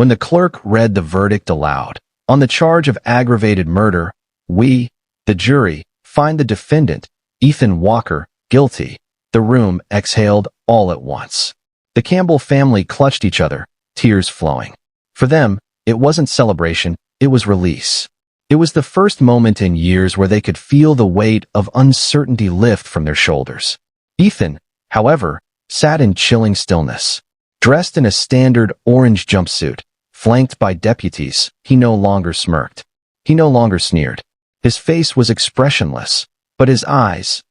When the clerk read the verdict aloud, on the charge of aggravated murder, we, the jury, find the defendant, Ethan Walker, guilty. The room exhaled all at once. The Campbell family clutched each other, tears flowing. For them, it wasn't celebration, it was release. It was the first moment in years where they could feel the weight of uncertainty lift from their shoulders. Ethan, however, sat in chilling stillness. Dressed in a standard orange jumpsuit, flanked by deputies, he no longer smirked. He no longer sneered. His face was expressionless, but his eyes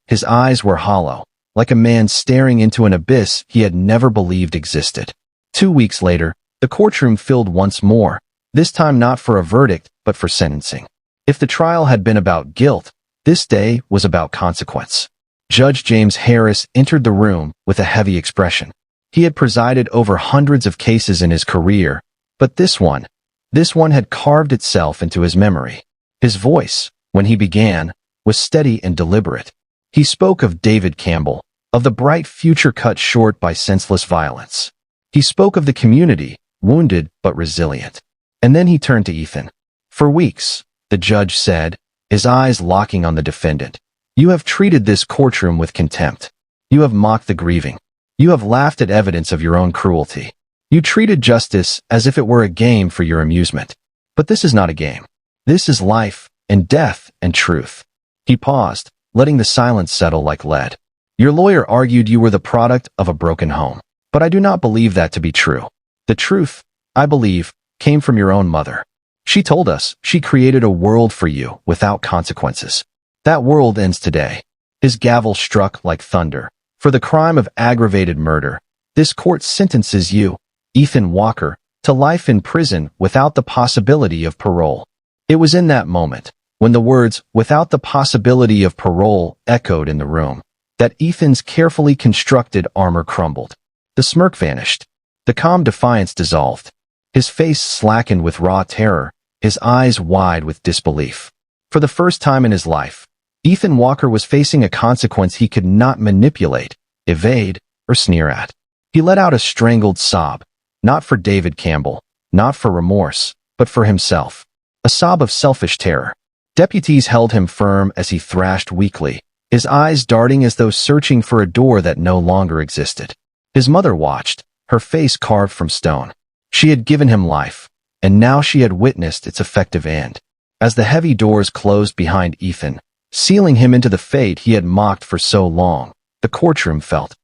were hollow, like a man staring into an abyss he had never believed existed. 2 weeks later, the courtroom filled once more, this time not for a verdict, but for sentencing. If the trial had been about guilt, this day was about consequence. Judge James Harris entered the room with a heavy expression. He had presided over hundreds of cases in his career, but this one had carved itself into his memory. His voice, when he began, was steady and deliberate. He spoke of David Campbell, of the bright future cut short by senseless violence. He spoke of the community, wounded but resilient. And then he turned to Ethan. For weeks, the judge said, his eyes locking on the defendant, you have treated this courtroom with contempt. You have mocked the grieving. You have laughed at evidence of your own cruelty. You treated justice as if it were a game for your amusement. But this is not a game. This is life and death and truth. He paused, letting the silence settle like lead. Your lawyer argued you were the product of a broken home. But I do not believe that to be true. The truth, I believe, came from your own mother. She told us she created a world for you without consequences. That world ends today. His gavel struck like thunder. For the crime of aggravated murder, this court sentences you, Ethan Walker, to life in prison without the possibility of parole. It was in that moment, when the words "without the possibility of parole" echoed in the room, that Ethan's carefully constructed armor crumbled. The smirk vanished. The calm defiance dissolved. His face slackened with raw terror, his eyes wide with disbelief. For the first time in his life, Ethan Walker was facing a consequence he could not manipulate, evade, or sneer at. He let out a strangled sob, not for David Campbell, not for remorse, but for himself. A sob of selfish terror. Deputies held him firm as he thrashed weakly, his eyes darting as though searching for a door that no longer existed. His mother watched, her face carved from stone. She had given him life, and now she had witnessed its effective end. As the heavy doors closed behind Ethan, sealing him into the fate he had mocked for so long, the courtroom felt